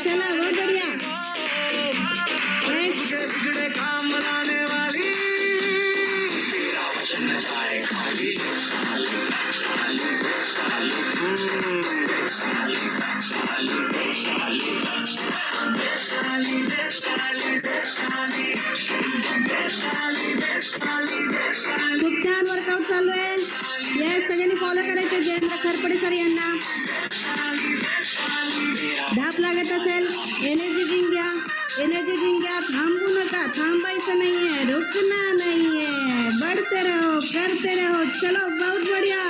चला बहुत बढ़िया। बिगड़े काम लाने वाली तेरा वचन न जाए खाली खूप छान वर्कआउट चालू आहे। येस, सगळ्यांनी फॉलो करायचं जयेंद्र खरपडे सर यांना। धाप लागत असेल एनर्जी ड्रिंक घ्या, एनर्जी ड्रिंक घ्या, थांबू नका, थांबायचं नाहीये, रुकना नाहीये, बढ़ते रहो, करते रहो, चलो बहुत बढ़िया।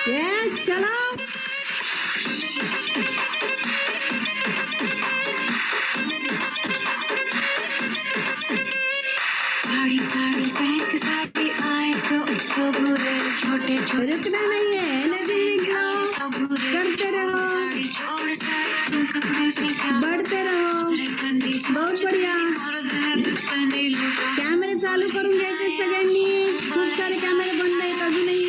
यस चलो। साड़ी साड़ी पहन के साड़ी आए तो उसको बुरे छोटे छोटे रुकना नहीं है, एनर्जी ड्रिंक लो, करते रहो, छोड़ साड़ी कपड़े से बढ़ते रहो, बहुत बढ़िया। कॅमेरे चालू करून घ्यायचे सगळ्यांनी, खूप सारे कॅमेरे बंद आहेत अजूनही।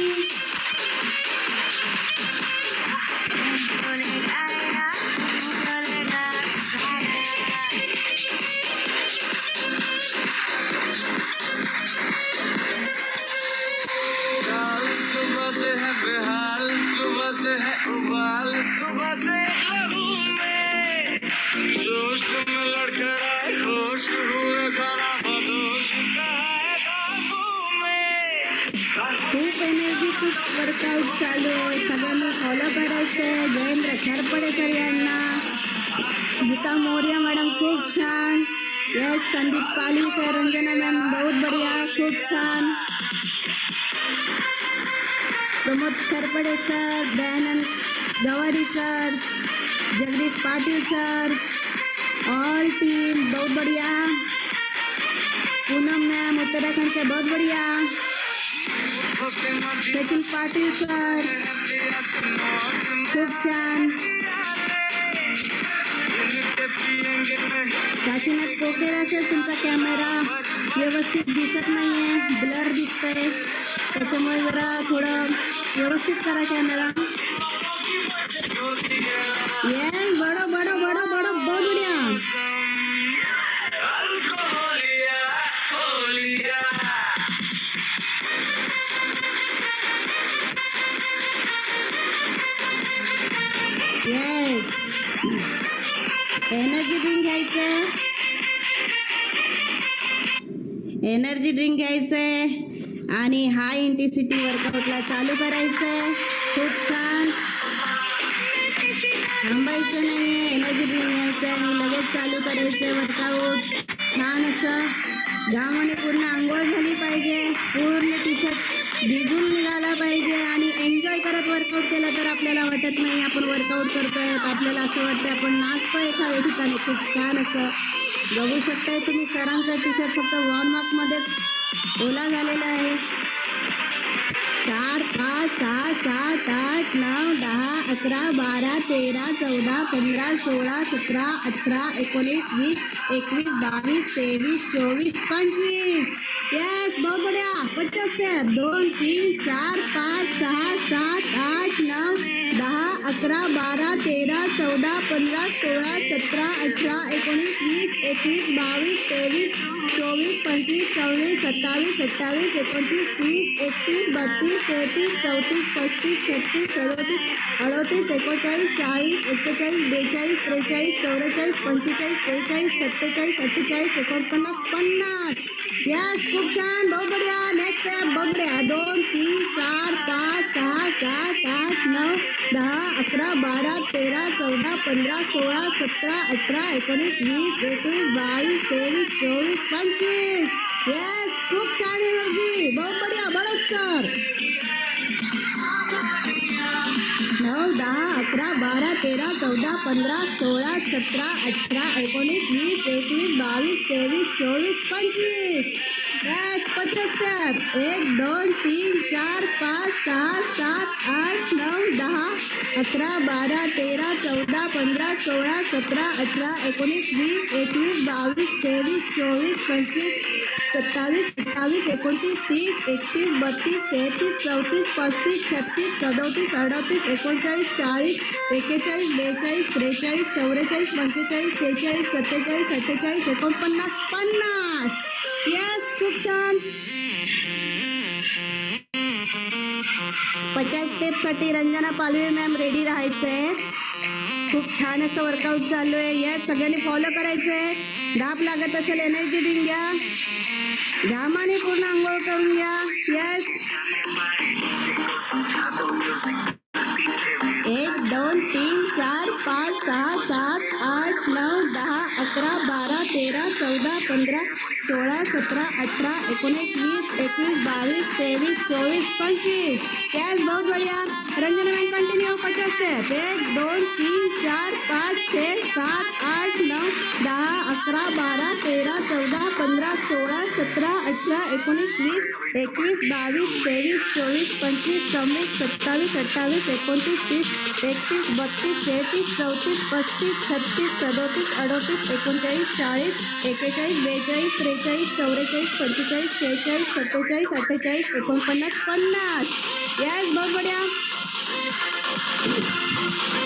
सुबह से है बेहाल, सुबह से है उबाल, सुबह से लहू में जोश में लड़खड़ाए होश हुए खाना बदोश का है काबू में। खूप एनर्जी, खूप वर्कआउट चालू आहे, सगळ्यांनी फॉलो करायचं जयेंद्र खरपडे सर यांना। गीता मौर्य मॅडम खूप छान। Yes, Sandeep Pali sir, Ranjana ma'am बहुत बढ़िया, खूप छान। प्रमोद खरपडे सर, दयानंद गवारी sir, Jagdish Patil sir, all team बहुत बढ़िया। पूनम मैम उत्तराखंड से बहुत बढ़िया। सचिन पाटिल सर खूप छान। काशीनाथ कोकेरा सर, तुमचा कॅमेरा व्यवस्थित दिसत नाहीये, ब्लर दिसतंय, त्याच्यामुळे जरा थोडं व्यवस्थित करा कॅमेरा। येस, बडो बडो बडो बडो बहुत बढ़िया। येस, एनर्जी ड्रिंक घ्यायचंय, एनर्जी ड्रिंक घ्यायचंय आणि हाय इंटेन्सिटी वर्कआउटला चालू करायचंय। खूप छान, थांबायचं नाहीये, एनर्जी ड्रिंक घ्यायचंय आणि लगेच चालू करायचंय वर्कआउट। छान असं घामाने पूर्ण आंघोळ झाली पाहिजे, पूर्ण टी शर्ट भिजून निघाला पाहिजे आणि एन्जॉय करत वर्कआउट केलं तर आपल्याला वाटत नाही आपण वर्कआउट करतोय, आपल्याला असं वाटतं आपण नाचतोय एखाद्या ठिकाणी। खूप छान असं बघू शकताय तुम्ही, सरांचा टी शर्ट फक्त वॉर्मअप मध्येच ओला झालेला आहे। 4 5 6 7 8 9 10 11 12 13 14 15 16 17 18 19 20 21 22 23 24 25। यस, बहुत बढ़िया। 50 स्टेप, 2 3 4 5 6 7 8 9 10 11 12 13 14 15 16 17 18 19 20 21 22 23 24 25 26 27 28 29 30 31 32 33 34 35 36 37 38 39 40 41 42 43 44 45 46 47 48 49 यस, खूप छान, बहुत बढ़िया। नेक्स्ट स्टेप, बहुत बढ़िया। 2 3 4 5 6 7 8 9 10 11 12 13 14 15 16 17 18 19 20 21 22 23 24 25। यस, खूप छान एनर्जी, बहुत बढ़िया, बड़ो सर। 9 10 11 12 13 14 15 16 17 18 19 20 21 22 23 24 25. यस 75. 1 2 3 4 5 6 7 8 9 10 11 12 13 14 15 16 17 18 19 20 21 22 23 24 25 27 28 29 30 31 32 33 34 35 36 37 38 39 40 41 42 43 44 45 46 47 48 49 50. यस खूप छान. 50 स्टेपसाठी रंजना पालवे मॅम रेडी राहायचंय. खूप छान असं वर्कआउट चालू आहे. यस सगळ्यांनी फॉलो करायचंय. धाप लागत असेल एनर्जी ड्रिंक घ्या. घामाने पूर्ण आंघोळ करून घ्या. यस 1 2 3 4 5 6 7 8 9 10 11 12 13 14 15 16 17 18 19 20 21 22 23 24 25. यस बहुत बढ़िया. Ranjana ma'am continue 50 step. 1 2 3 4 5 6 7 8 9 10 11 12 13 14 15 16 17 18 19 20 21 22 23 24 25 26 27 28 29 30 31 32 33 34 35 36 37 38 39 40 41 42 43 44 45 46 47 48 49 50. Yes बहुत बढ़िया.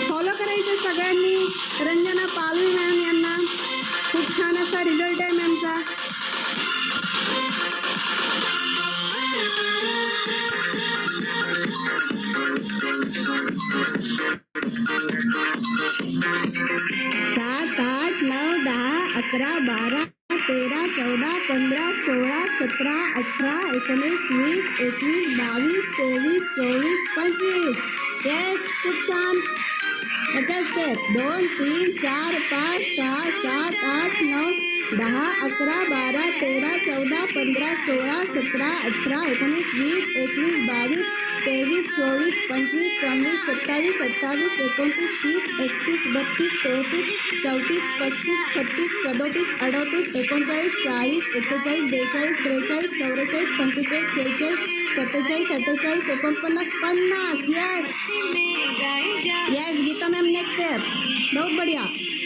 फॉलो करायचं सगळ्यांनी रंजना पालवी मॅम यांना. खूप छान असा रिझल्ट आहे मॅमचा. सात 8 9 10 11 12 13 14 15 16 17 18 19 20 21 22 23 24 25. यस खूप छान. 50 step. 2 3 4 5 6 7 8 9 10 11 12 13 14 15 16 17 18 19 20 21 22 23 24 25 26 27 28 29 30 31 32 33 34 35 36 37 38 39 40 41 42 43 44 45 46 47 48 49 50. Yes yes Geeta ma'am next step. बहुत बढ़िया.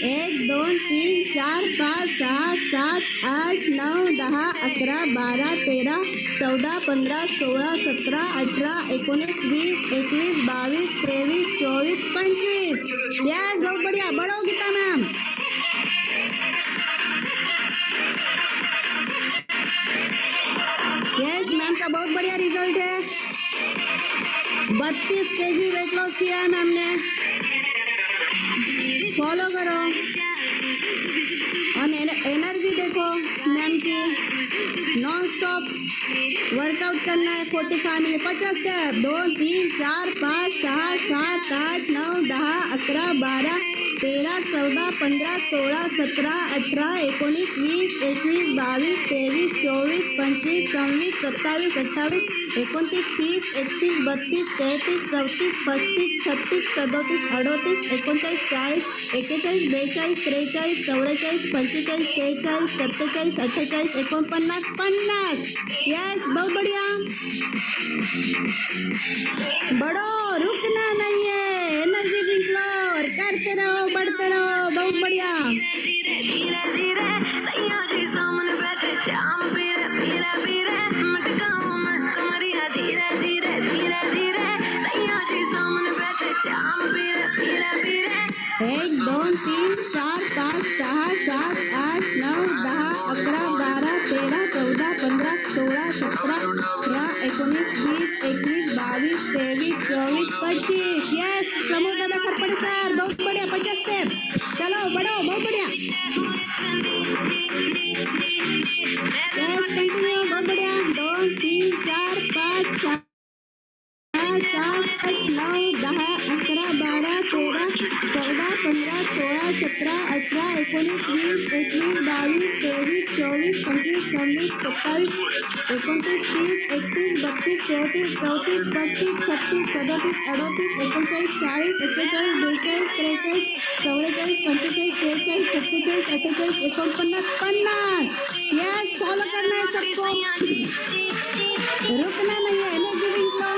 1 2 3 4 5 6 7 8 9 10 11 12 13 14 15 16 17 18 19 20 21 22 23 24 25. यस बहुत बढ़िया. बढ़ो गीता मैम. यस मैम का बहुत बढ़िया रिजल्ट है. 32 kg वेट लॉस किया है मैम ने. फॉलो करो और एनर्जी देखो मैम की. नॉन स्टॉप वर्कआउट करना है 45 मिनट. 50 स्टेप. 2 3 4 5 6 7 8 9 10 11 12 13 14 15 16 17 18 19 20 21 22 23 24 25 26 27 28 29 30 31 32 33 34 35 36 37 38 39 40 41 42 43 44 45 46 47 48 49 50. यस बहुत बढ़िया. बढ़ो रुकना नहीं है. एनर्जी ड्रिंक लो और करते रहो बढ़ते रहो. बहुत बढ़िया. धीरे धीरे सैया जी सामने बैठे जाम पीरे पीरे पीरे मटकाऊं मैं कमरिया. धीरे धीरे धीरे धीरे सैया जी सामने बैठे जाम पीरे पीरे पीरे. 1 2 3 4 5 6 7 8 9 10 11 12 13 14 15 16 17 18 19 20 21 22 23 24 25. यस प्रमोद दादा खरपड़े सर. बहुत बढ़िया. 50 स्टेप. चलो बढ़ो. बहुत बढ़िया. Yes continue. बहुत बढ़िया. 2 3 4 5 6 7 8 9 10 11 12 13 14 15 16 17 18 19 20 21 22 23 24 25 26, 27, 29, 30, 31, 32, 33, 34, 35, 36, 37, 38, 39, 40, 41, 42, 43, 44, 45, 46, 47, 48, 49, 50. यस, फॉलो करना है सबको, रुकना नहीं है। Energy drink low,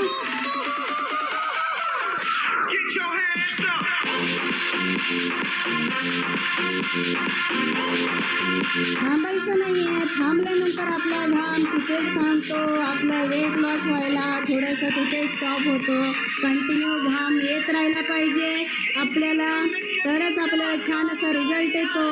Get your hands up. थांबायचं नाही आहे. थांबल्यानंतर आपला घाम तिथेच थांबतो, आपला वेट लॉस व्हायला थोडंसं तिथेच स्टॉप होतो. कंटिन्यू घाम येत राहिला पाहिजे आपल्याला, तरच आपल्याला छान असा रिझल्ट येतो.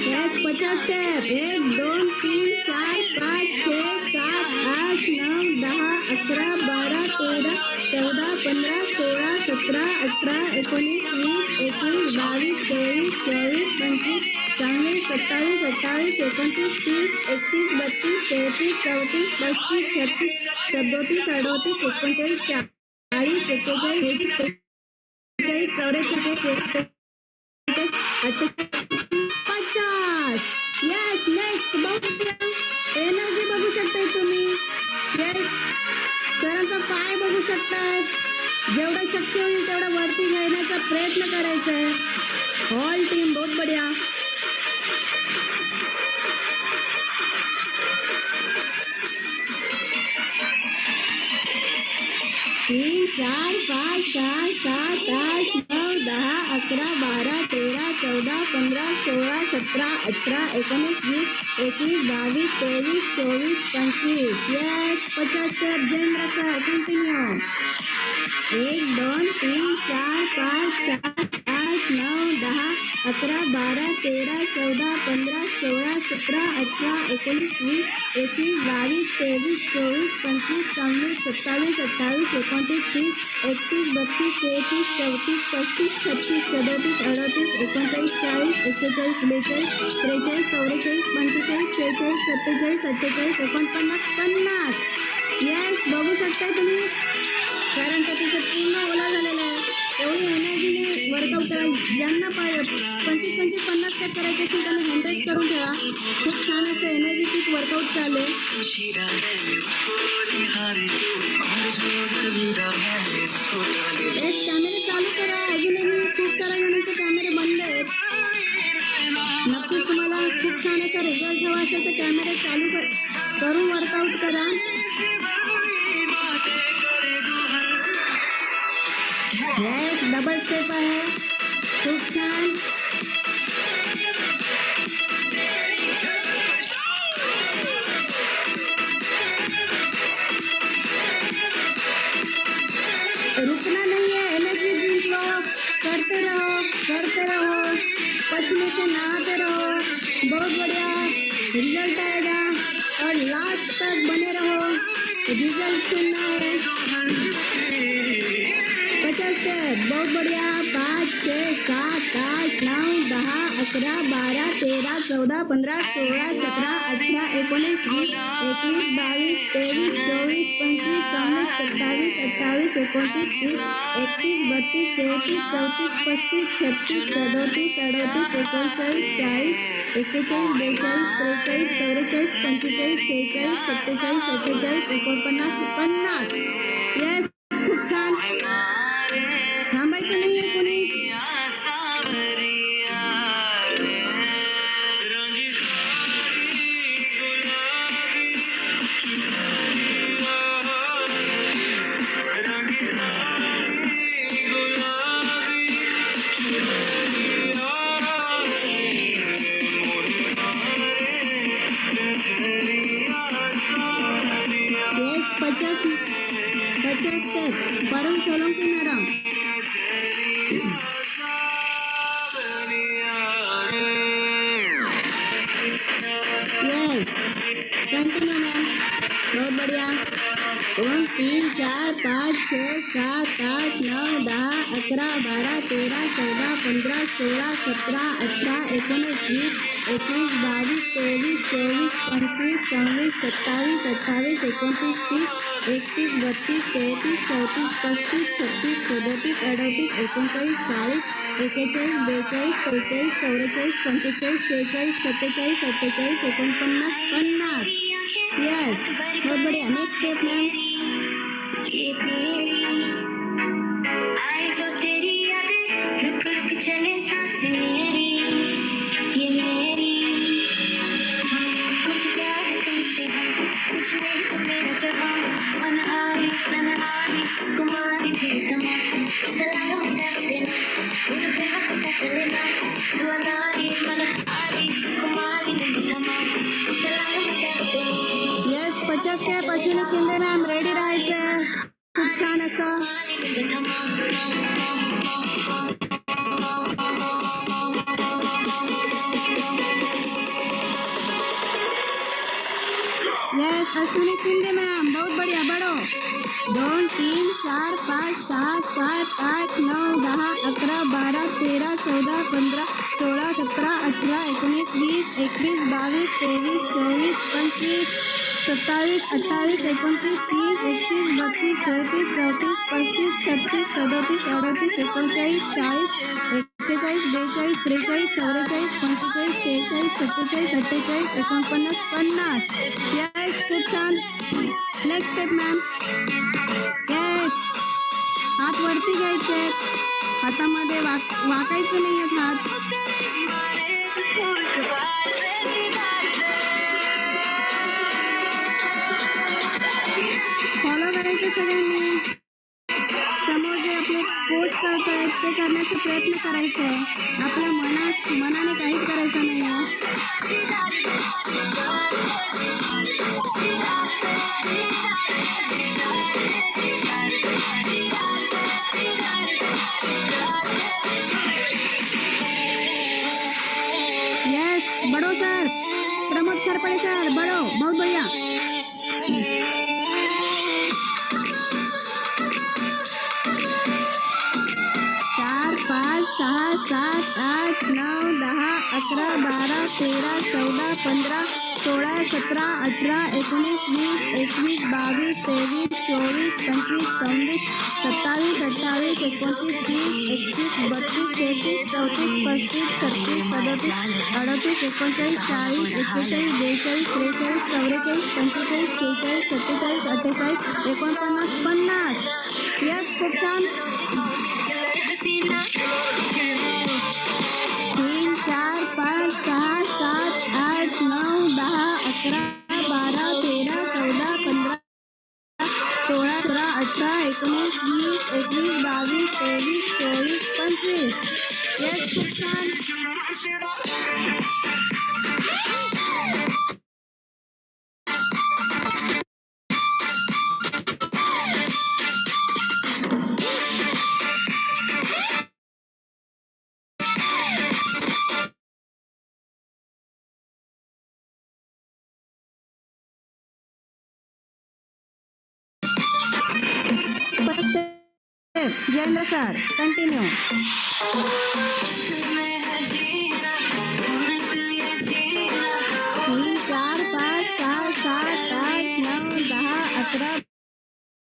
Yes, 50 step. 1, 2, 3, 4, 5, 6, 7, 8, 9, 10, 11, 12, 13, 14, 15, 16, 17, 18, 19, 20, 21, 22, 23, 24, 25, 26, 27, 28, 29, 30, 31, 32, 33, 34, 35, 36, 37, 38, 39, 40, 41, 44, 50. यस, नेक्स्ट बघूया. एनर्जी बघू शकताय तुम्ही. यस, सरांचा पाय बघू शकताय. जेवढं शक्य होईल तेवढं वरती घेण्याचा प्रयत्न करायचा आहे. ऑल टीम बहुत बढिया. 3, 4, 5, 6, 7, 8, 9, 10, 11, 12, 13, 14, 15, 16, 17, 18, 19, 20, 21, 22, 23, 24, 25. यस, 50 स्टेप जैन रखा. कंटिन्यू. 1, 2, 3, 4, 5, 7, 8, 9, 10, 11, 12, 13, 14, 15, 16, 17, 18, 19, 20, 21, 22, 23, 24, 25, 26, 27, 28, 29, 30, 31, 32, 33, 34, 35, 36, 37, 38, 39, 40, 41, 42, 43, 44, 45, 46, 47, 48, 49, 50. यस, बघू शकता तुम्ही. सरांचा तिथे पूर्ण ओला झालेला आहे. एवढी एनर्जीने वर्कआउट करा. ज्यांना 25-25, 50 स्टेप करायचे असेल त्यांनी 100 करून ठेवा. खूप छान असं एनर्जेटिक वर्कआउट चालू आहे. कॅमेरे चालू करा. अजूनही खूप साऱ्या जणांचे कॅमेरे बंद आहेत. नक्कीच तुम्हाला खूप छान असा रिझल्ट हवा असेल तर कॅमेरे चालू करून वर्कआउट करा. यस, डबल स्टेप आहे. खूप छान. रुकना नहीं है. एनर्जी ड्रिंक लो, करते रहो, करते रहो, पसीने से नहाते रहो. बहुत बढ़िया रिजल्ट आएगा और लास्ट तक बने रहो. रिजल्ट सुनना है. 50 स्टेप. बहुत बढ़िया. 5, 6, 7, 8, 9, 10, 11, 12, 13, 14, 15, 16, 17, 18, 19, 20, 21, 22, 23, 24, 25, 26, 27, 28, 29, 30, 31, 32, 33, 34, 35, 36, 37, 38, 39, 40, 41, 42, 43, 44, 45, 46, 47, 48, 49, 50. येस, खूप छान. थांबायचं नाहीये कोणी. Yes, 50 step. Parang solong kinarang. Yes. Continue, ma'am. बहुत बढ़िया. 2 3 4 5 6 7 8 9 10 11 12 13 14 15 16 17 18 19 20 21 22 23 24 25 26 27 28 29 30 31 32 33 34 35 36 37 38 39 40 41 42 43 44 45 46 47 48 49 50 यस बहुत बढ़िया नेक्स्ट स्टेप मैम ये तेरी आए जो तेरी यादें रुक रुक चले सांसें मेरी ये मेरी कुछ प्यार है तुमसे कुछ नहीं तो मेरा जवान मनहारी कुमारी प्रीतमा दलाल मुद्दे उन पे हाथ तक लेना दुआरी मनहारी कुमारी प्रीतमा दलाल मुद्दे yes 50 step Ashwini Shinde ma'am ready राहायचं खूप छान असं यस अश्विनी शिंदे मैम बहुत बढ़िया बढ़ो 2 3 4 5 6 7 8 9 10 11 12 13 14 15 16 17 18 19 20 21 22 23 24 25 27 28 29 30 31 32 33 34 35 36 37 38 39 40 41 42 43 44 45 46 47 48 49 यस खूप छान नेक्स्ट स्टेप मॅम येस हात वरती घ्यायचे हातामध्ये वाकायचं नाही आहेत हात फॉलो करायचं सगळ्यांनी समोर जे आपले कोच करतायत ते करण्याचा प्रयत्न करायचा आहे आपल्या मनाने काहीच करायचं नाही आहे यस बड़ो सर प्रमोद खरपड़े सर बड़ो बहुत बढ़िया 4 5 6 7 8 9 10 11 12 13 14 15 16 17 18 19 20 21 22 23 24 25 26 27 28 29 30 31 32 33 34 35 36 37 38 39 40 41 42 43 44 45 46 47 47 48 49 50 यस खूप छान 3 4 5 6 7 8 9 10 11 12 13 14 15 16 17 18 19 20 21 22 23 24 25 यस खूप छान जयेंद्र सर कंटिन्यू 3 4 5 6 7 8 9 10 11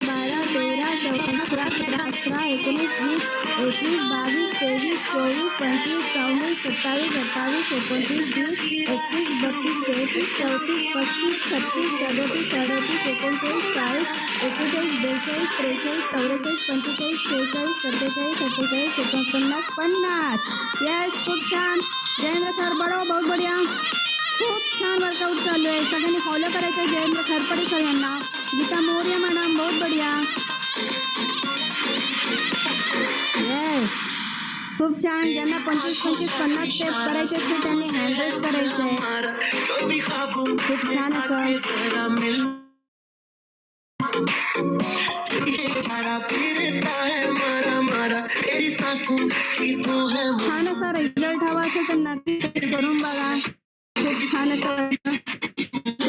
12 13 14 15 18 19 20 21 22 23 24 25 26 27 28 29 20 21 32 33 34 35 36 37 38 39 40 41 42 43 44 45 46 47 48 49 यस खूप छान जयेंद्र सर बडो बहुत बढ़िया खूप छान वर्कआउट चालू आहे सगळ्यांनी फॉलो करायचं आहे जयेंद्र खरपडे सर यांना गीता मौर्य मॅडम बहुत बढ़िया येस खूप छान ज्यांना 25-50 स्टेप करायचे असतील त्यांनी हँड रेस करायचं आहे खूप छान असं छान असा रिझल्ट हवा असेल तर नक्की करून बघा खूप छान असं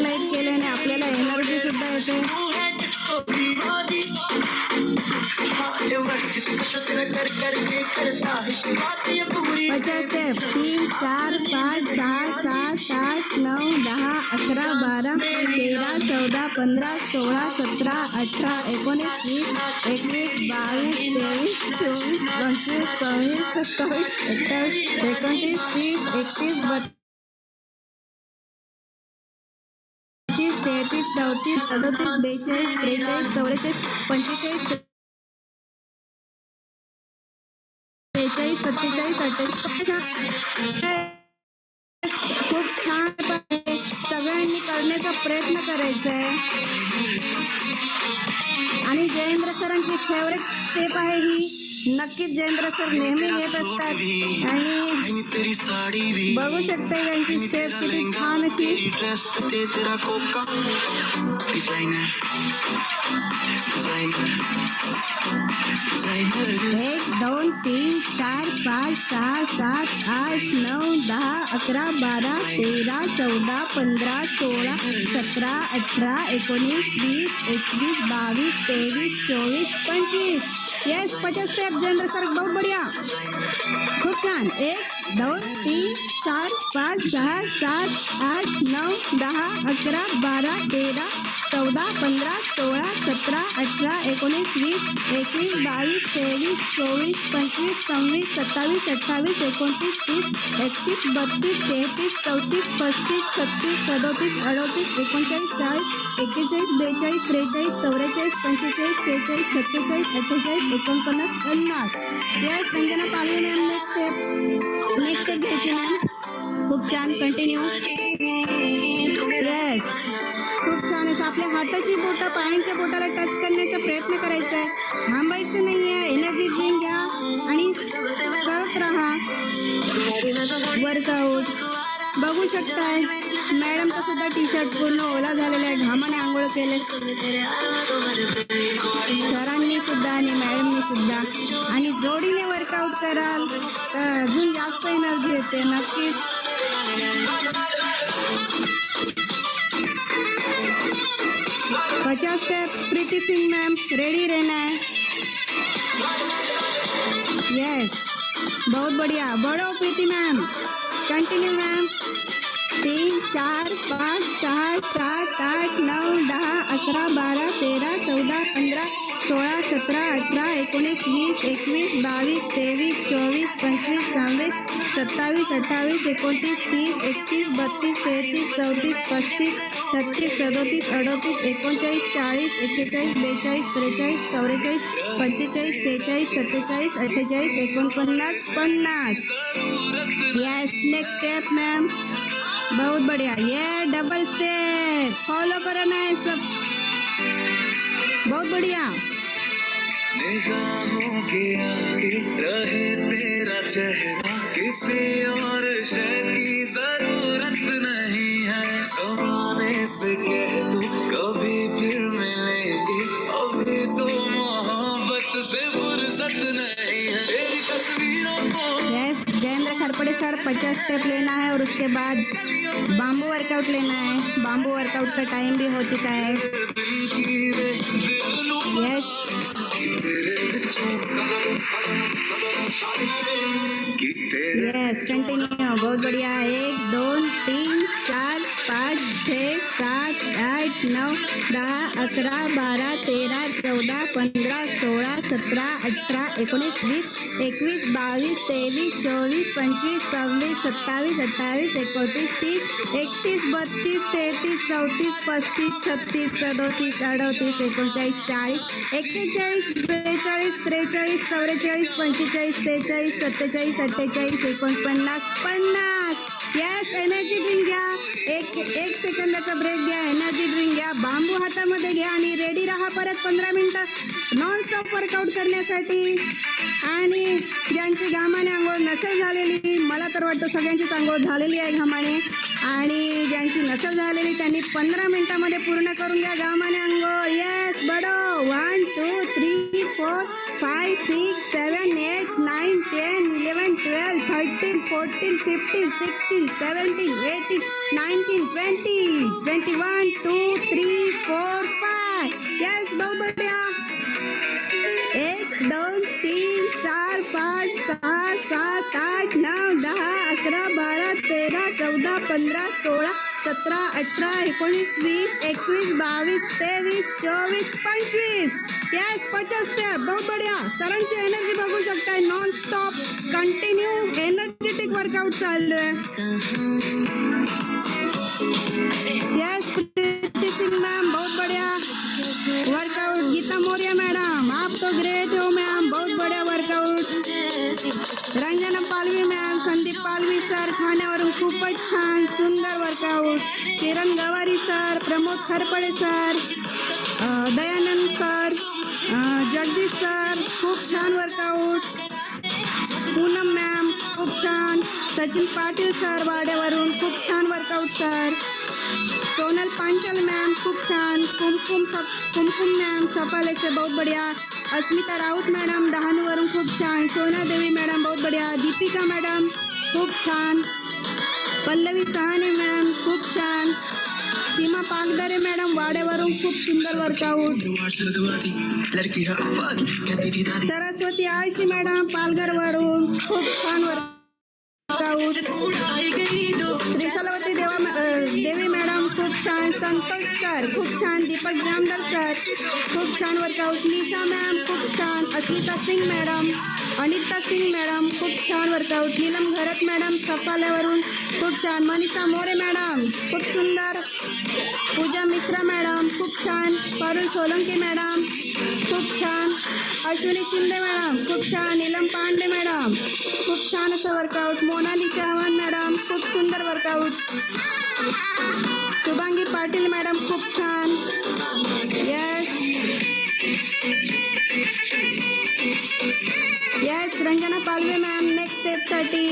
लाईट केल्याने आपल्याला एनर्जी सुद्धा येते 50 स्टेप 3 4 5 6 7 8 9 10 11 12 13 14 15 16 17 18 19 20 21 22 23 24 25 26 27 28 29 30 31 32 33 34 35 42 43 44 खूप छान आहे. सगळ्यांनी करण्याचा प्रयत्न करायचा आहे. आणि जयेंद्र सरांची फेवरेट स्टेप आहे ही. नक्कीच जयेंद्र सर नेहमी घेत असतात आणि तेरी साड़ी भी बघू शकता यांची स्टेप किती छान अशी. ड्रेस ते तेरा Coca designer designer designer 1 2 3 4 5 6 7 8 9 10 11 12 13 14 15 16 17 18 19 20 21 22 23 24 25. Yes 50 step Jayendra sir बहुत बढ़िया. खूप छान. 1 2 3 4 5 6 7 8 9 10 11 12 13 14 15 16 17 18 19 20 21 22 23 24 25 26 27 28 29 30 31 32 33 34 35 36 37 38 39 40 41 42 43 44 45 46 47 46 47 48 49. Yes Sanjana Palve ma'am next step घ्यायची मॅम. खूप छान. कंटिन्यू. येस खूप छान. असं आपल्या हाताची बोटं पायांच्या बोटाला टच करण्याचा प्रयत्न करायचा आहे. थांबायचं नाही आहे. एनर्जी ड्रिंक घ्या आणि करत राहा वर्कआउट. बघू शकताय मॅडमचा सुद्धा टी शर्ट पूर्ण ओला झालेला आहे. घामाने आंघोळ केले सरांनी सुद्धा आणि मॅडमनी सुद्धा. आणि जोडीने वर्कआउट कराल तर अजून जास्त एनर्जी येते. नक्कीच 50 स्टेप प्रीति सिंह मैम रेडी रहना है. यस बहुत बढ़िया. बढ़ो प्रीति ma'am. Continue ma'am. 3 4 5 6 7 8 9 10 11 12 13 14 15 16 17 18 19 20 21 22 23 24 25 26 27 28 29 30 31 32 33 34 35 36 37 38 39 40 41 42 43 44 45 46 47 48 49 50. Yes next step ma'am. बहुत बढ़िया. ये डबल स्टेप फॉलो करना है सब. बहुत बढ़िया. निगाहों के आगे रहे तेरा चेहरा, किसी और शय की जरूरत नहीं है. ज़माने से कह तू कभी फिर मिलेंगे, अभी तो मोहब्बत से फुर्सत नहीं है. तेरी तस्वीरों को यस जयेंद्र खरपड़े सर 50 स्टेप लेना है और उसके बाद बाम्बू वर्कआउट लेना है. बाम्बू वर्कआउट का टाइम भी हो चुका है. Yes yes continue. बहुत बढ़िया. 1 2 3 4 5 6 7 8 9 10 11 12 13 14 15 16 17 18 19 20 21 22 23 24 25 26 27 28 29 30 31 32 33 34 35 36 37 38 39 40 41 42 43 44 45 46 47 48 49 50. यस एनर्जी ड्रिंक घ्या. एक सेकंदाचा ब्रेक घ्या. एनर्जी ड्रिंक घ्या. बांबू हातामध्ये घ्या आणि रेडी राहा परत 15 मिनिटं नॉन स्टॉप वर्कआउट करण्यासाठी. आणि ज्यांची घामाने आंघोळ नसेल झालेली, मला तर वाटतं सगळ्यांचीच आंघोळ झालेली आहे घामाने, आणि ज्यांची नसेल झालेली त्यांनी 15 मिनिटामध्ये पूर्ण करून घ्या घामाने आंघोळ. येस बडो. 1 2 3 4 5 6 7 8 9 10 11 12 13 14 15 16 17 18 19 20 21 2 3 4 5. यस बहुत बढ़िया. 1 2 3 4 5 6 7 8 9 10 11 12 13 14 15 16 17 18 19 20 21 22 23 24 25. Yes 50 step. बहुत बढ़िया. सरांची एनर्जी बघू शकताय. Non stop continue energetic workout चालू आहे. यस प्रीति सिंह मैम बहुत बढ़िया वर्कआउट. गीता मौर्य मैडम आप तो ग्रेट हो मैम. बहुत बढ़िया वर्कआउट. रंजना पालवी मॅम, संदीप पालवी सर खाण्यावरून खूपच छान सुंदर वर्कआउट. किरण गवारी sir, Pramod Kharpade sir, Dayanand sir, Jagdish sir खूप छान वर्कआउट. पूनम मॅम खूप छान. सचिन पाटील सर वाड्यावरून खूप छान workout sir. Sonal Panchal ma'am खूब छान. कुमकुम मैम सपाले से बहुत बढ़िया. अस्मिता राउत मैडम डहाणूवरून खूप छान. सोना देवी मैडम बहुत बढ़िया. दीपिका मैडम खूप छान. पल्लवी सहाने मैम खूप छान. सीमा पागदरे मैडम वाड्यावरून खूप सुंदर वर्कआउट. सरस्वती आळशी मैडम पालघरवरून खूप छान वर्कआउट. त्रिशलवती देवी मॅडम खूप छान. संतोष सर खूप छान. दीपक जामदार सर खूप छान वर्कआउट. निशा मॅम खूप छान. अस्मिता सिंग मॅडम, अनिता सिंग मॅडम खूप छान वर्कआउट. नीलम घरत मॅडम सफाल्यावरून खूप छान. मनीषा मोरे मॅडम खूप सुंदर. पूजा मिश्रा मॅडम खूप छान. पारुल सोलंकी मॅडम खूप छान. अश्विनी शिंदे मॅडम खूप छान. नीलम पांडे मॅडम खूप छान असं वर्कआउट. मोनाली चव्हाण मॅडम खूप सुंदर वर्कआउट. शुभांगी पाटील मॅडम खूप छान. Yes yes. Ranjana Palve ma'am next स्टेपसाठी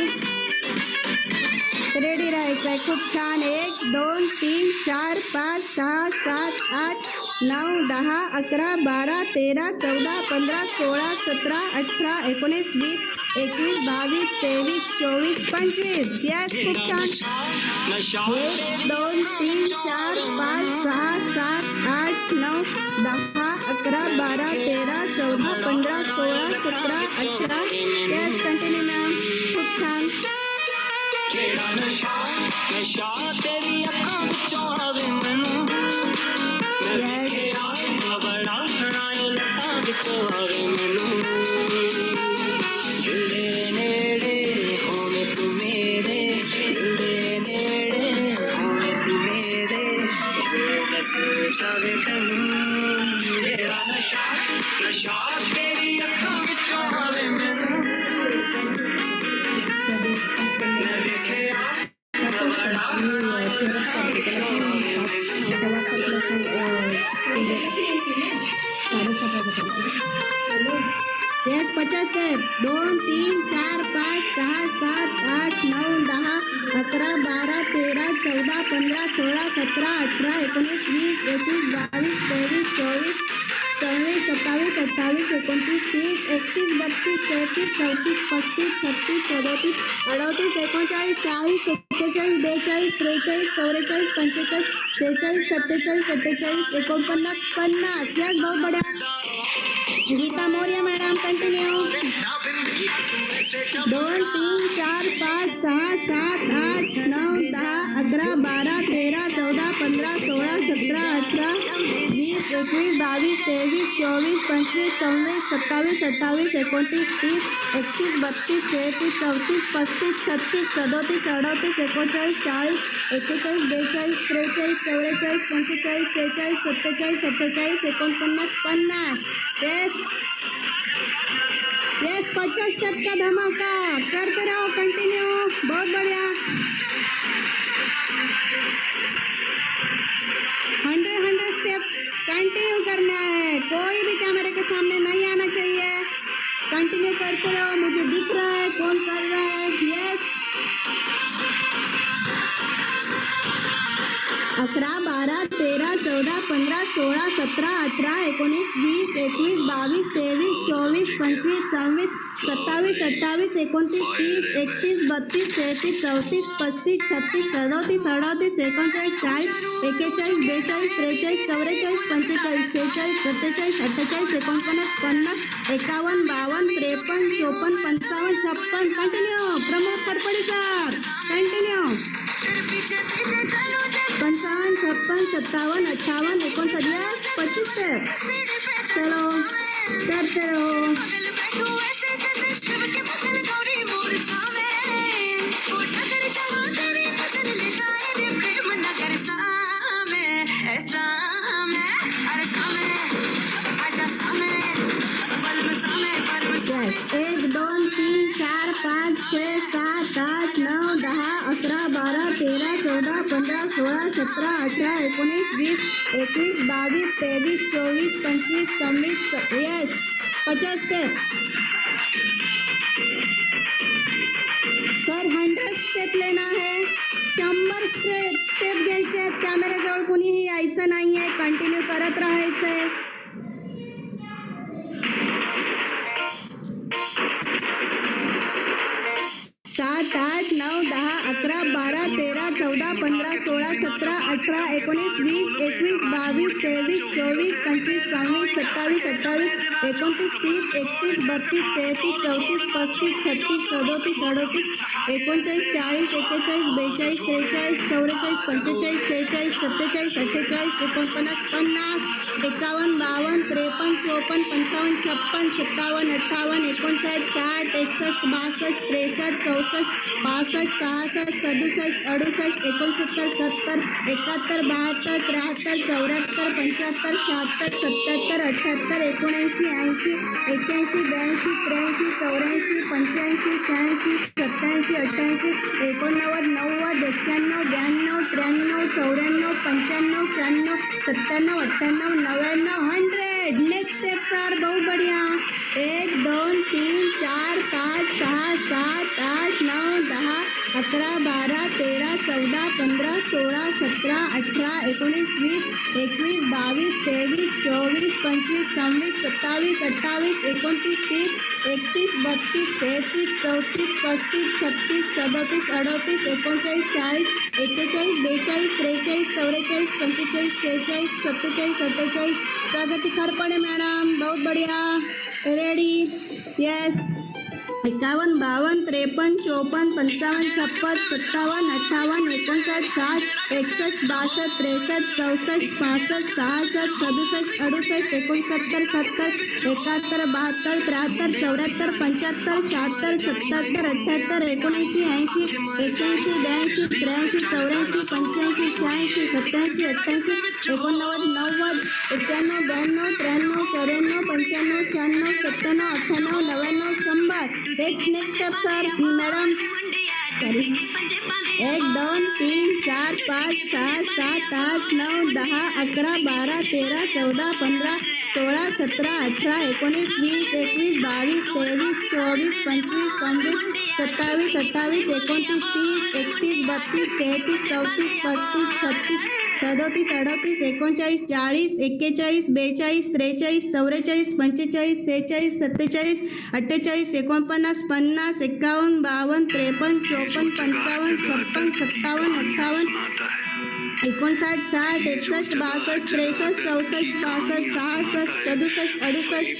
रेडी राहायचं आहे. खूप छान. 1 2 3 4 5 6 7 8 9 10 11 12 13 14 15 16 17 18 19 20 21 22 23 24 25. यस खूप छान. 1 2 3 4 5 6 7 8 9 10 11 12 13 14 15 16 17 18. Yes continue ma'am. खूप छान. नशा तेरी अखां विचों आवे मैनूं. बड़ा खड़ायो लखां विचों आवे मैनूं. जुड़े नेड़े होवे तू मेरे. जुड़े नेड़े होवे तू मेरे. बस जावे तैनूं तेरा नशा तेरी अखां विचों आवे मैनूं. Yes 50 step. 2 3 4 5 6 7 8 9 10 11 12 13 14 15 16 17 18 19 20 21 22 23 24 26 27 28 29 30 31 32 33 34 35 36 37 38 39 40 41 42 43 44 45 46 47 47 48 49 यस बहुत बढ़िया. Geeta Maurya madam continue. 2 3 4 5 6 7 8 9 10 11 12 13 14 15 16 17 18 20 21 22 23 24 25 26 27 28 29 30 31 32 33 34 35 36 37 38 39 40 41 42 43 44 45 46 47 48 49 50. Yes yes 50 step का धमाका. करते रहो कंटिन्यू. बहुत बढ़िया. 100 स्टेप कंटिन्यू करना है. कोई भी कैमरे के सामने नहीं आना चाहिए. कंटिन्यू करते रहो. मुझे दिख रहा है कौन कर रहा है. Yes 11 12 13 14 15 16 17 18 19 20 21 22 23 24 25 26 27 28 29 30 31 32 33 34 35 36 37 38 39 40 41 42 43 44 45 46 47 48 49 50 51 52 53 54 55 56 continue Pramod फडफडी sir continue तेरे पीछे पीछे चलो जैसे 55 56 57 58 59 25 स्टेप सीढ़ी पे चलो करते रहो बगल बैठो ऐसे जैसे शिव के बगल गौरी मोर सावे वो नगर जहाँ तेरी नजर ले जाए रे प्रेम नगर सामे ऐसा में अरे सामे आजा सामे बल्ब सामे बल्ब सामे yes 1 2 3 4 5 6 7 8 9 10 11 12 13 14 15 16 17 18 19 20 21 22 23 24 25 26 yes 50 step sir 100 step लेना है 100 स्टेप घ्यायचे आहेत कॅमेऱ्याजवळ कुणीही यायचं नाहीये कंटिन्यू करत राहायचंय 7 8 9 10 11 12 13 14 15 16 17 18 19 20 21 22 23 24 25 26 27 28 29 30 31 32 33 34 35 36 37 38 39 40 41 42 43 44 45 46 47 48 49 50 51 52 53 54 55 56 57 58 59 60 61 62 63 64 65 66 67 68 69 70 71 72 73 74 75 76 77 78 79 80 81 82 83 84 85 86 87 88 89 90 91 92 93 94 95 96 97 98 99 100 नेक्स्ट स्टेप सर बहुत बढ़िया 1 2 3 4 5 6 7 8 9 10 11 12 13 14 15 16 17 18 19 20 21 22 23 24 25 26 27 28 29 30 31 32 33 34 35 36 37 38 39 40 41 42 43 44 45 46 47 48 प्रगति खड़पड़े मैडम बहुत बढ़िया ready yes 51 52 53 54 55 56 57 58 59 60 61 62 63 64 65 66 67 68 69 70 71 72 73 74 75 76 77 78 79 80 81 82 83 84 85 86 87 88 89 90 91 92 93 94 95 96 97 98 99 next step sir madam sorry 1 2 3 4 5 6 7 8 9 10 11 12 13 14 15 16 17 18 19 20 21 22 23 24 25 26 27 28 29 30 31 32 33 34 35 36 37 38 39 40 41 42 43 44 45 46 47 48 49 50 51 52 53 54 55 56 57 58 59 60 61 62 63 64 65 66 67 68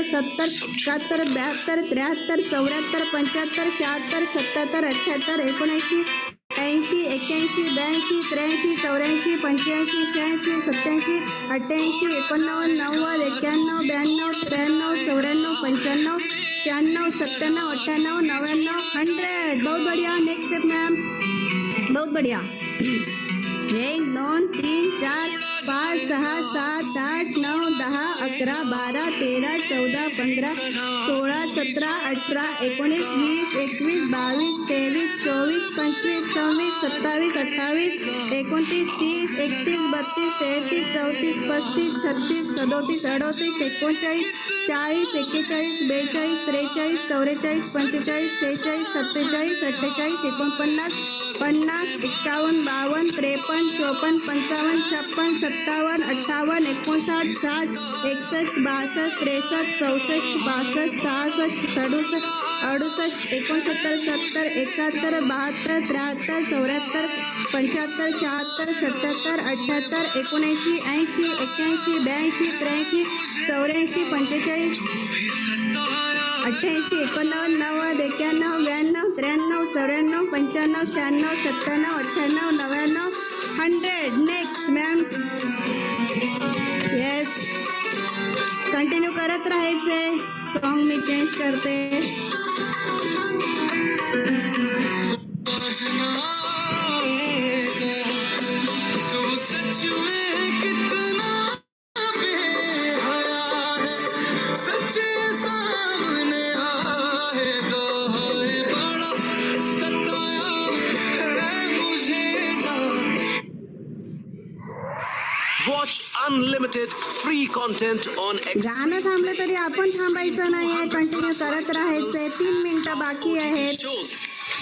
69 70 71 72 73 74 75 76 77 78 80 81 82 83 84 85 86 87 88 89 90 91 92 93 94 95 96 97 98 99 100 बहुत बढ़िया नेक्स्ट स्टेप मैम बहुत बढ़िया 1 2 3 4 5 6 7 8 9 10 11 12 13 14 15 16 17 18 19 20 21 22 23 24 25 26 27 28 29 30 31 32 33 34 35 36 37 38 39 40 41 42 43 44 45 46 47 48 49 50, 51, 52, 53, 54, 55, 56, 57, 58, 59, 60, 61, 62, 63, 64, 65, 66, 67, 68, 69, 70, 71, 72, 73, 74, 75, 76, 77, 78, 79, 80, 81, 82, 83, 84, 45, 88, 89, 90, 91, 92, 93, 94, 95, 96, 97, 98, 99, 100. Next ma'am. येस, कंटिन्यू करत राहायचे. सॉन्ग मी चेंज करते. तो सच में कितना बेहया है, सच सामने आए तो है बड़ा सताया है मुझे जान. Watch unlimited free content on गाणं थांबलं तरी आपण थांबायचं नाहीये. कंटिन्यू करत राहायचंय. 3 मिनिटं बाकी आहेत. shows.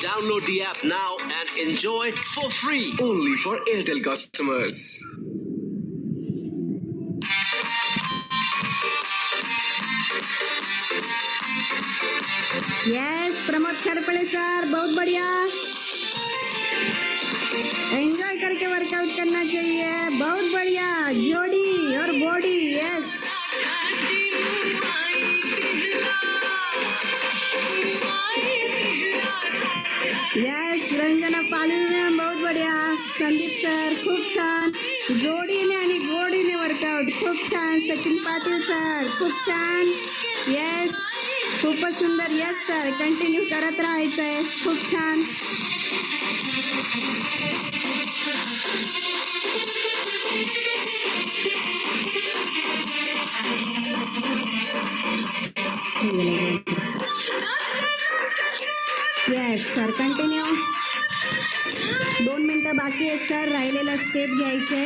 Download the app now and enjoy for free. Only for Airtel customers. Yes, Pramod Kharpade sir, बहुत बढ़िया. एंजॉय करके वर्कआउट करना चाहिए. बहुत बढ़िया. जोड़ी और बॉडी. यस, यस, रंजना पालवी मॅम, बहुत बढ़िया. संदीप सर, खूप छान. जोडीने आणि गोडीने वर्कआउट खूप छान. सचिन पाटील सर, खूप छान. येस, खूपच सुंदर. येस सर, कंटिन्यू करत राहायचंय. खूप छान. Yes sir, continue. 2 मिनिटं बाकी आहेत सर. राहिलेला स्टेप घ्यायचे.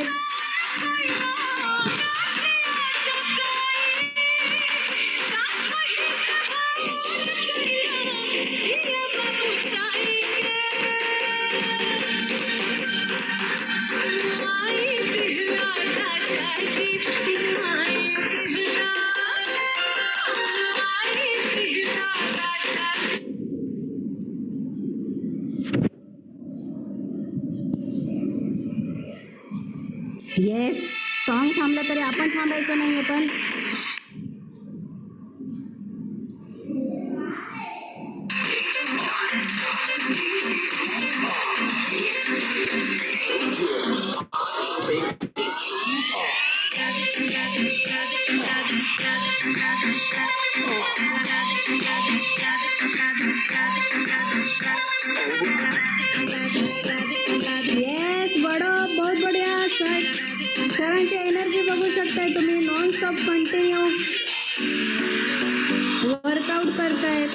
येस, सॉन्ग थांबलं तरी आपण थांबायचं नाहीये. पण येस, बहुत बढ़िया सर. सरांची एनर्जी बघू शकताय तुम्ही. नॉन स्टॉप कंटिन्यू वर्कआउट करतायत.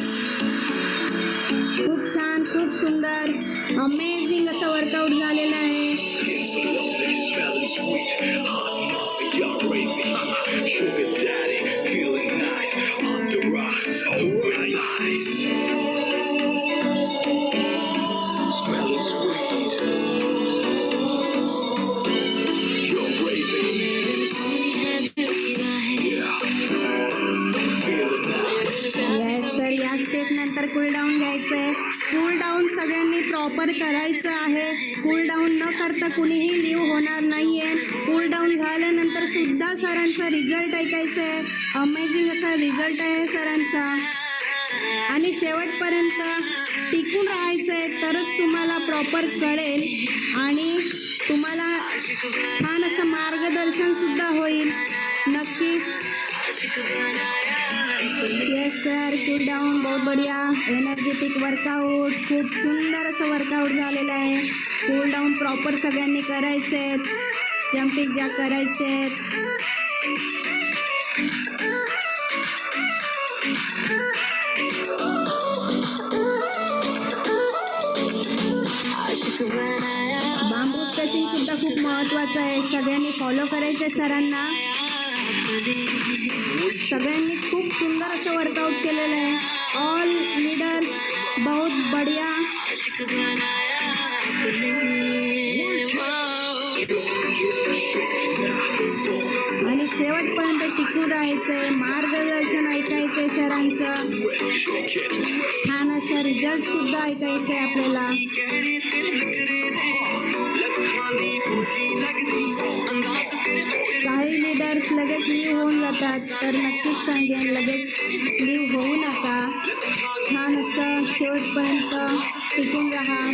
खूप छान, खूप सुंदर, अमेझिंग असं वर्कआउट झालेलं आहे. Sugar daddy, feeling nice on the rocks, alright, nice. Smelling sweet. You're raising me. Yeah. Feeling nice. Yes sir, या स्टेप नंतर कूल डाऊन घ्यायचंय. कूल डाऊन सगळ्यांनी प्रॉपर करायचं आहे. कूल डाऊन न करता कुणीही लिव्ह होणार नाहीये. कूल डाऊन झाल्यानंतर सुद्धा सरांचा रिझल्ट ऐकायचा आहे. अमेझिंग असा रिझल्ट आहे सरांचा. आणि शेवटपर्यंत टिकून राहायचं आहे, तरच तुम्हाला प्रॉपर कळेल आणि तुम्हाला छान असं मार्गदर्शन सुद्धा होईल. नक्कीच. येस सर, कूल डाऊन, बहुत बढ़िया. एनर्जेटिक वर्कआउट, खूप सुंदर असं वर्कआउट झालेलं आहे. कूल डाऊन प्रॉपर सगळ्यांनी करायचे आहेत. जम्पिंग ज्या करायचे आहेत. बांबू स्ट्रेचिंग सुद्धा खूप महत्वाचं आहे. सगळ्यांनी फॉलो करायचं आहे सरांना. सगळ्यांनी खूप सुंदर असं वर्कआउट केलेलं आहे. ऑल लीडर, बहुत बढ़िया. आणि शेवटपर्यंत टिकून राहायचंय, मार्गदर्शन ऐकायचंय सरांचं, छान असं रिझल्ट सुद्धा ऐकायचंय आपल्याला. काही लीडर्स लगेच लीव होऊन जातात, तर नक्कीच सांगेन लगेच लीव होऊ नका. छान असं शेवटपर्यंत टिकून राहा.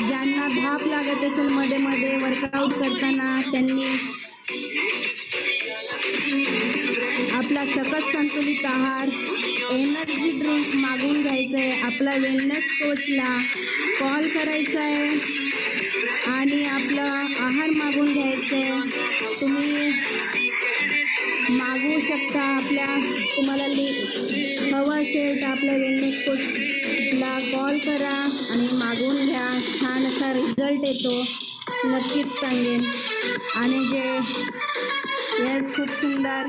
ज्यांना धाप लागत असेल मध्ये मध्ये वर्कआउट करताना, त्यांनी आपला सकस संतुलित आहार, एनर्जी ड्रिंक मागून घ्यायचं आहे. आपला वेलनेस कोचला कॉल करायचा आहे आणि आपला आहार मागून घ्यायचं आहे. तुम्ही मागवू शकता, तुम्हाला हवं असेल तर आपल्या वेलनेस कोचला कॉल करा आणि मागवून घ्या. छान असा रिझल्ट येतो, नक्कीच सांगेन. आणि खूप सुंदर,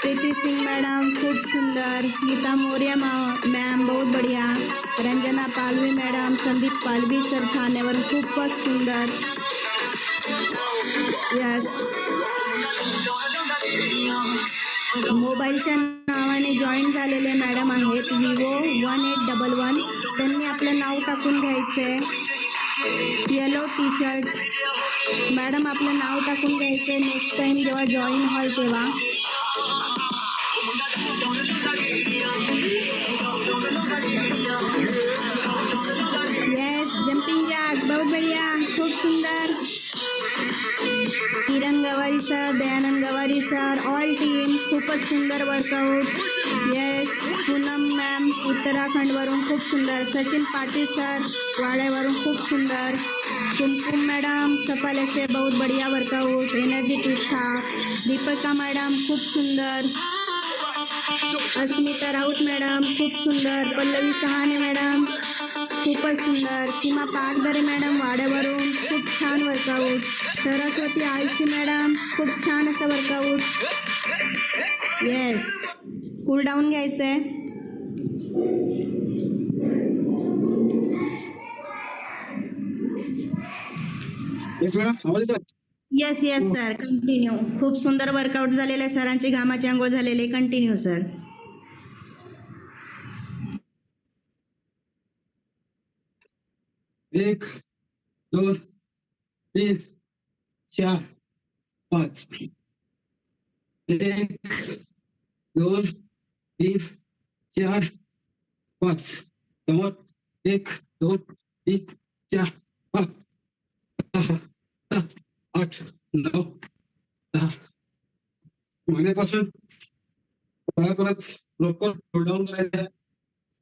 प्रीती सिंग मॅडम खूप सुंदर, गीता मोर्या मॅम बहुत बढ़िया, रंजना पालवी मॅडम, संदीप पालवी सर ठाण्यावर खूपच सुंदर. यस, मोबाईलच्या नावाने जॉईन झालेले मॅडम आहेत Vivo 1811. त्यांनी आपलं नाव टाकून घ्यायचंय. येलो टी शर्ट मॅडम, आपलं नाव टाकून घ्यायचंय. नेक्स्ट टाइम जेव्हा जॉईन व्हाल तेव्हा. येस, जंपिंग जॅक बहुत बढ़िया, खूप सुंदर. किरण गवारी सर, दयानंद गवारी सर, ऑल टीम खूपच सुंदर वर्कआउट. येस, पूनम मॅम उत्तराखंडवरून खूप सुंदर, सचिन पाटील सर वाड्यावरून खूप सुंदर, कुमकुम मॅडम सफल से बहुत बढ़िया वर्कआउट, एनर्जी ठीक ठाक, दीपिका मॅडम खूप सुंदर, अस्मिता राऊत मॅडम खूप सुंदर, पल्लवी सहाने मॅडम खूपच सुंदर, सीमा पागदरे मॅडम वाड्यावरून खूप छान वर्कआउट, सरस्वती आळशी मॅडम खूप छान असं वर्कआउट. येस, कूल डाऊन घ्यायचंय. Yes yes sir, continue. खूप सुंदर वर्कआउट झालेलं आहे सरांची, घामाची आंघोळ झालेली. Continue sir. एक, दोन, तीन, चार, पाच. एक, दोन, तीन, चार, पाच. समोर. एक, दोन, तीन, चार, पाच, सहा, सात, आठ, नऊ, दहा. मागेपासून परत प्रॉपर डाऊन करायचा.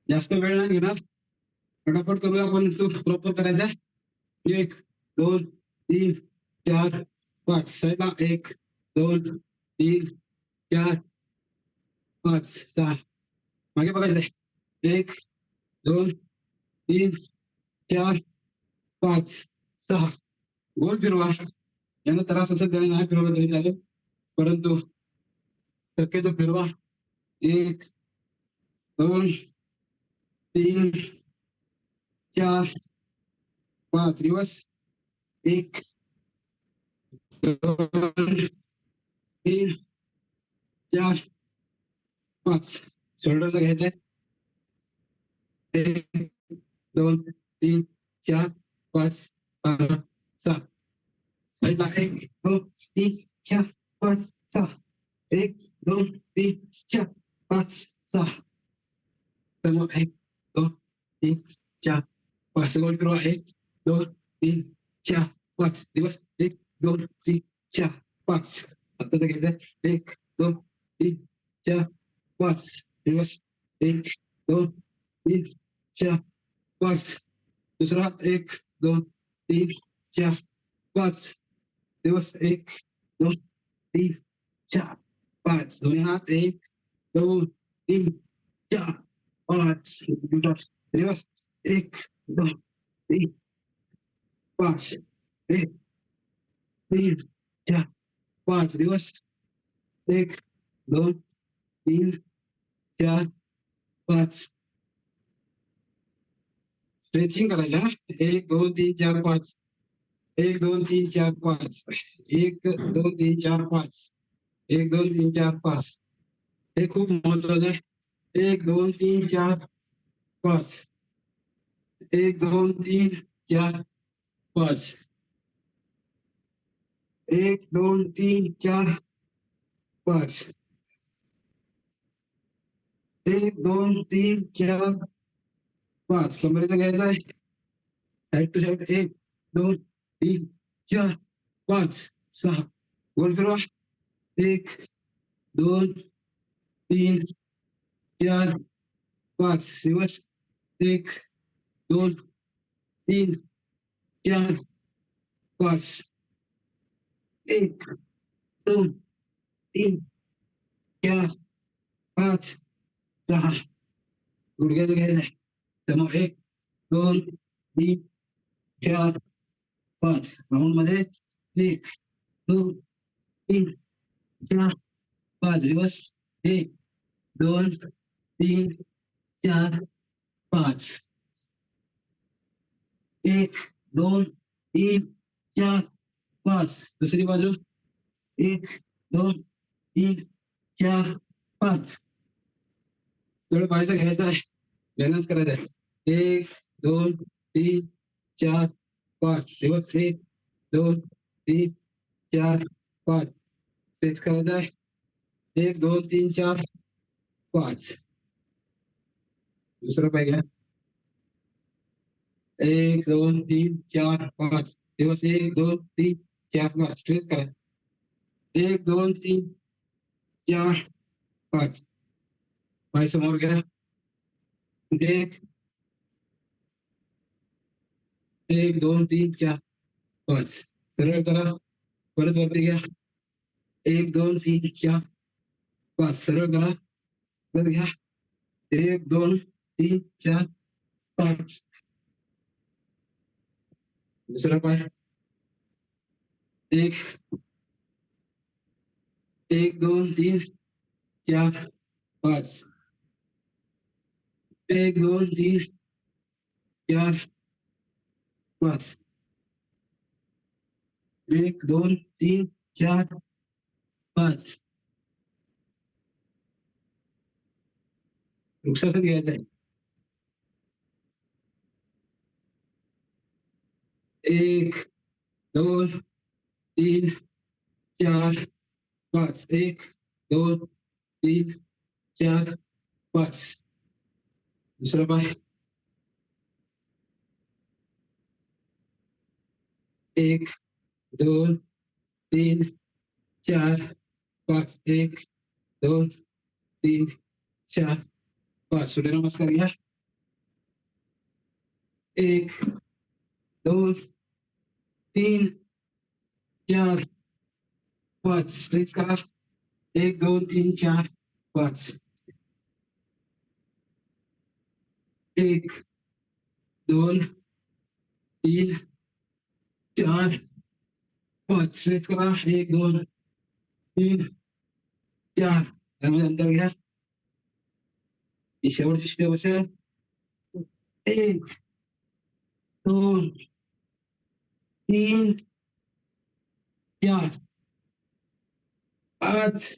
जास्त वेळ नाही घेणार, फटाफट करूया आपण. तो प्रॉपर करायचा. एक, दोन, तीन, चार, पाच. साईडला. एक, दोन, तीन, चार, पाच, सहा. मागे बघायचंय. एक, दोन, तीन, चार, पाच, सहा. गोल फिरवा. यांना त्रास असेल त्याने नाही फिरवलं तरी चालेल, परंतु शक्यतो फिरवा. एक, दोन, तीन, चार, पाच. दिवस. एक, दोन, तीन, चार, पाच. शोल्डरचा घ्यायचंय. एक, दोन, तीन, चार, पाच, सहा, सात. एक, दोन, तीन, चार, पाच, सहा. एक, दोन, तीन, चार, पाच, सहा. समोर. एक, दोन, तीन, चार, पाच. गोल फिरवा. एक, दोन, तीन, चार, पाच. दिवस. एक, दोन, तीन, चार, पाच. आत्ताच घ्यायचंय. एक, दोन, तीन, चार, पाच. दिवस. एक, दोन, तीन, चार, पाच. दुसरा. एक, दोन, तीन, चार, पाच. दिवस. एक, दोन, तीन, चार, पाच. दोन्ही हात. एक, दोन, तीन, चार, पाच. दिवस. एक, दोन, तीन, पाच. एक, तीन, चार, पाच. दिवस. एक, दोन, तीन, चार, पाच. स्ट्रेचिंग करायच्या. एक, दोन, तीन, चार, पाच. 1 2 3 4 5 1 2 3 4 5 1 2 3 4 5 हे खूप महत्वाचं आहे 1 2 3 4 5 1 2 3 4 5 1 2 3 4 5 1 2 3 4 5 कमरेचा घ्यायचा आहे साईड टू साईड 1 2 3 4 5 6 गोल फिरवा 1 2 3 4 5 रिवर्स 1 2 3 4 5 1 2 3 4 5 6 गुडघ्याचं घ्यायचं आहे समोर 1 2 3 4 5 राऊंड मध्ये 1 2 3 4 5 रिवर्स 1 2 3 4 5 1 2 3 4 5 दुसरी बाजू 1 2 3 4 5 थोडं पाहायचं घ्यायचं आहे बॅलन्स करायचं आहे 1 2 3 4 5 रिवर्स 1 2 3 4 5 स्ट्रेच करायचं आहे 1 2 3 4 5 दुसरा पाय घ्या 1 2 3 4 5 दिवस 1 2 3 4 5 स्ट्रेच करा 1 2 3 4 5 पाय समोर घ्या 1 1 2 3 4 5 सरळ करा परत वरती घ्या 1 2 3 4 5 सरळ करा परत घ्या 1 2 3 4 5 दुसरा पाय 1 1 2 3 4 5 1 2 3 4 5 1 2 3 4 5 वृक्षासन घ्यायचं आहे 1 2 3 4 5 1 2 3 4 5 दुसरा पाय 1 2 3 4 5 1 2 3 4 5 सूर्यनमस्कार घ्या 1 2 3 4 5 स्ट्रेच करा 1 2 3 4 5 1 2 3 4 5 स्ट्रेच करा 1 2 3 4 त्यामध्ये अंतर घ्या ही शेवटची स्टेप असेल 1 2 3 4 5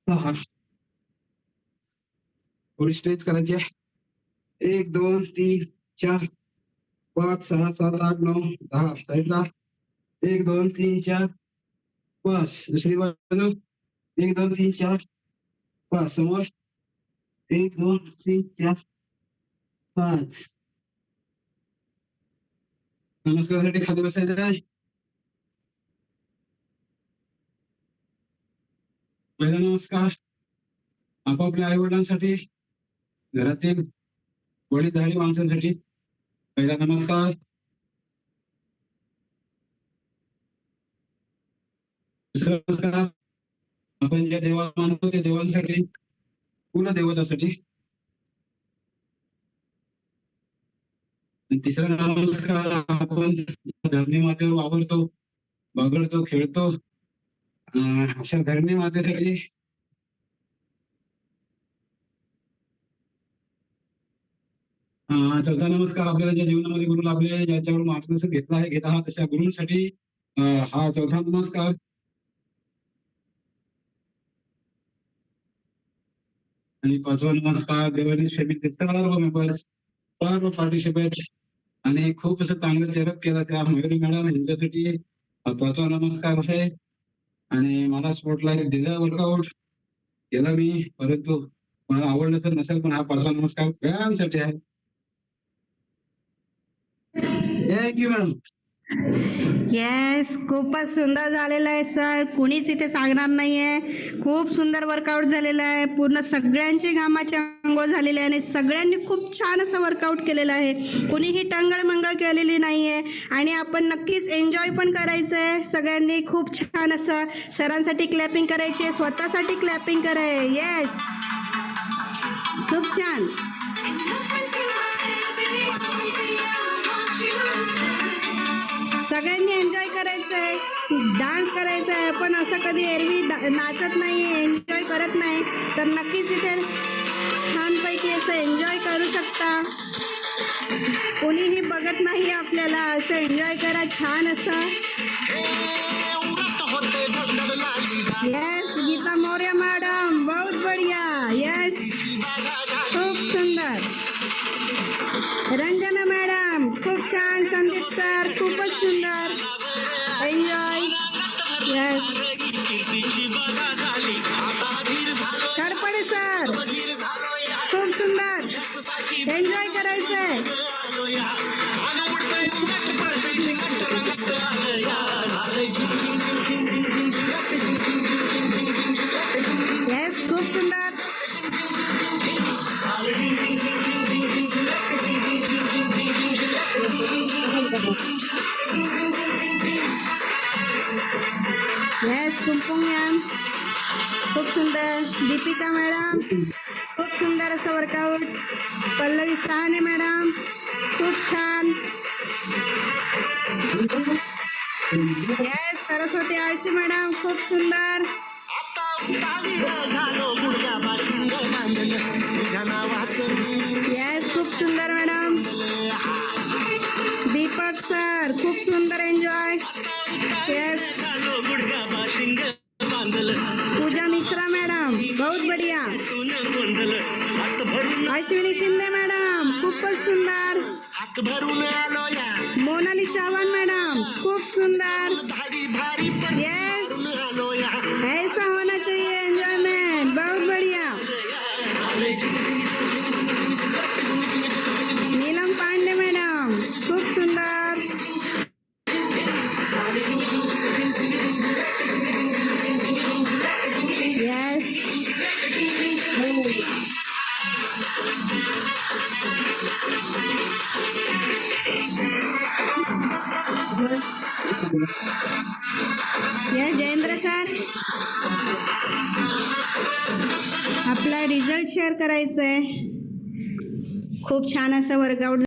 6 थोडी स्ट्रेच करायची आहे 1 2 3 4 5 6 7 8 9 10 साईडला 1 2 3 4 5 दुसरी बाजू 1 2 3 4 5 समोर 1 2 3 4 5 नमस्कारासाठी खाली बसायचं आहे पहिला नमस्कार आपापल्या आई वडिलांसाठी घरातील वडीलधारी माणसांसाठी पहिला नमस्कार दुसरा नमस्कार आपण ज्या देवाला मानतो त्या देवांसाठी कुलदेवतासाठी आणि तिसरा नमस्कार आपण धरणी मातेवर वावरतो बागडतो खेळतो अशा धरणी मातेसाठी चौथा नमस्कार आपल्याला ज्या जीवनामध्ये गुरु लाभले ज्याच्यावर मार्गदर्शन घेत आहात तशा गुरूंसाठी हा चौथा नमस्कार. आणि पाचवा नमस्कार देवानी सर्व मेंबर्स सर्व पार्टिसिपेट आणि खूप असं चांगलं चेअरअप केलं त्या मयुरी मॅडम यांच्यासाठी हा पाचवा नमस्कार आहे. आणि मला स्पॉटलाइट दिला वर्कआउट केला मी, परंतु मला आवडलं तर नसेल पण हा पाचवा नमस्कार सगळ्यांसाठी आहे. Thank you madam. येस, खूपच सुंदर झालेलं आहे सर. कुणीच इथे सांगणार नाही आहे. खूप सुंदर वर्कआउट झालेलं आहे. पूर्ण सगळ्यांची घामाची अंघोळ झालेली आहे आणि सगळ्यांनी खूप छान असं वर्कआउट केलेलं आहे. कुणीही टंगळ-मंगळ केलेली नाही आहे आणि आपण नक्कीच एन्जॉय पण करायचं आहे. सगळ्यांनी खूप छान असं सरांसाठी क्लॅपिंग करायचे, स्वतःसाठी क्लॅपिंग कराय. येस, खूप छान. सगळ्यांनी एन्जॉय करायचंय, डान्स करायचा आहे. पण असं कधी एरवी नाचत नाही, एन्जॉय करत नाही, तर नक्कीच इथे छानपैकी असं एन्जॉय करू शकता. कोणीही बघत नाही आपल्याला, असं एन्जॉय करा छान असं. येस, गीता मौर्य मॅडम बहुत बढ़िया. येस, खूप सुंदर. रंजना मॅडम खूप छान. संदीप सर खूपच सुंदर. एन्जॉय. येस, करपडे सर खूप सुंदर. एन्जॉय करायचंय. येस, खूप सुंदर. येस, कुंकुम मॅम खूप सुंदर. दीपिका मॅडम खूप सुंदर असं वर्कआउट. पल्लवी सहाने मॅडम खूप छान. येस, सरस्वती आळशी मॅडम खूप सुंदर. येस, खूप सुंदर मॅडम. दीपक सर खूप सुंदर. एन्जॉय. येस, पूजा मिश्रा मॅडम बहुत बढ़िया. अश्विनी शिंदे मॅडम खूपच सुंदर. मोनाली चव्हाण मॅडम खूप सुंदर. येस, ऐसा होना चाहिए एंजॉयमेंट. बहुत बढ़िया. नीलम पांडे मॅडम खूप सुंदर. येस, जयेंद्र सर आपला रिझल्ट शेअर करायचा आहे. खूप छान असं वर्कआउट